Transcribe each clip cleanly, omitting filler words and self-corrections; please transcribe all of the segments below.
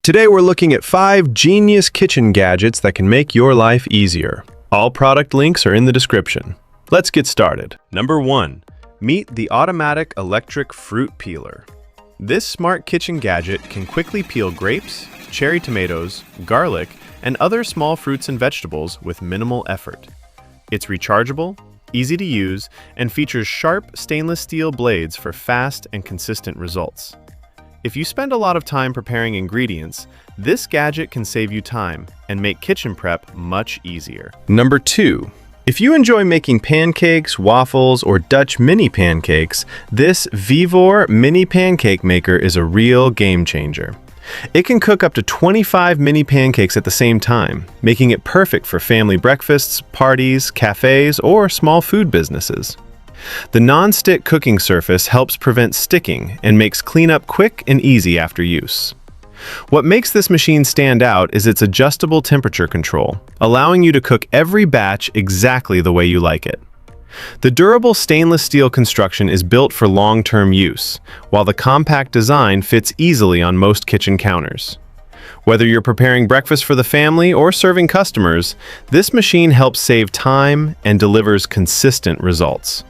Today we're looking at 5 genius kitchen gadgets that can make your life easier. All product links are in the description. Let's get started. Number 1. Meet the automatic electric fruit peeler. This smart kitchen gadget can quickly peel grapes, cherry tomatoes, garlic, and other small fruits and vegetables with minimal effort. It's rechargeable, easy to use, and features sharp stainless steel blades for fast and consistent results. If you spend a lot of time preparing ingredients, this gadget can save you time and make kitchen prep much easier. Number 2. If you enjoy making pancakes, waffles, or Dutch mini pancakes, this VEVOR mini pancake maker is a real game changer. It can cook up to 25 mini pancakes at the same time, making it perfect for family breakfasts, parties, cafes, or small food businesses. The non-stick cooking surface helps prevent sticking and makes cleanup quick and easy after use. What makes this machine stand out is its adjustable temperature control, allowing you to cook every batch exactly the way you like it. The durable stainless steel construction is built for long-term use, while the compact design fits easily on most kitchen counters. Whether you're preparing breakfast for the family or serving customers, this machine helps save time and delivers consistent results.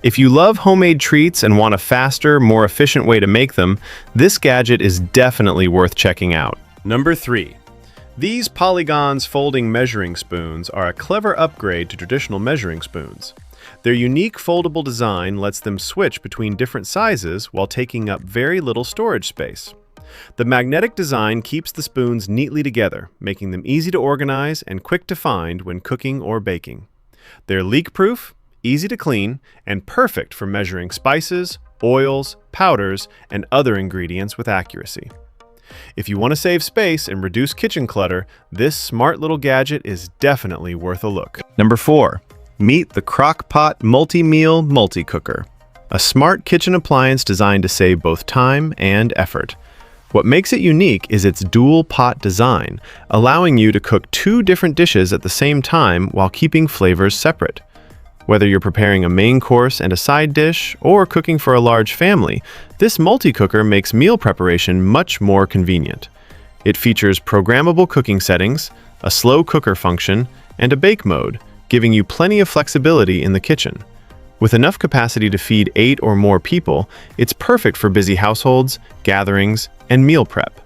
If you love homemade treats and want a faster, more efficient way to make them, this gadget is definitely worth checking out. Number 3. These POLYGONS folding measuring spoons are a clever upgrade to traditional measuring spoons. Their unique foldable design lets them switch between different sizes while taking up very little storage space. The magnetic design keeps the spoons neatly together, making them easy to organize and quick to find when cooking or baking. They're leak-proof, easy to clean, and perfect for measuring spices, oils, powders, and other ingredients with accuracy. If you want to save space and reduce kitchen clutter, this smart little gadget is definitely worth a look. Number 4. Meet the Crock-Pot MultiMeal Multicooker, a smart kitchen appliance designed to save both time and effort. What makes it unique is its dual pot design, allowing you to cook 2 different dishes at the same time while keeping flavors separate. Whether you're preparing a main course and a side dish, or cooking for a large family, this multi-cooker makes meal preparation much more convenient. It features programmable cooking settings, a slow cooker function, and a bake mode, giving you plenty of flexibility in the kitchen. With enough capacity to feed 8 or more people, it's perfect for busy households, gatherings, and meal prep.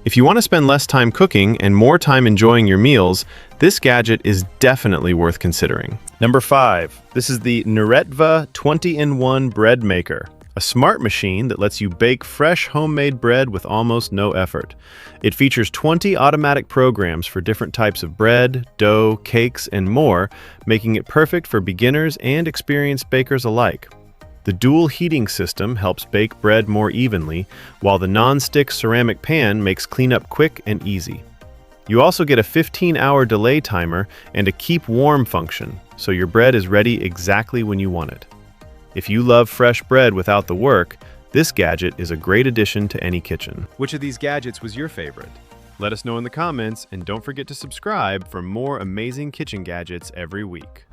If you want to spend less time cooking and more time enjoying your meals, this gadget is definitely worth considering. Number 5. This is the Neretva 20-in-1 bread maker, a smart machine that lets you bake fresh homemade bread with almost no effort. It features 20 automatic programs for different types of bread, dough, cakes, and more, making it perfect for beginners and experienced bakers alike. The dual heating system helps bake bread more evenly, while the non-stick ceramic pan makes cleanup quick and easy. You also get a 15-hour delay timer and a keep warm function, so your bread is ready exactly when you want it. If you love fresh bread without the work, this gadget is a great addition to any kitchen. Which of these gadgets was your favorite? Let us know in the comments, and don't forget to subscribe for more amazing kitchen gadgets every week.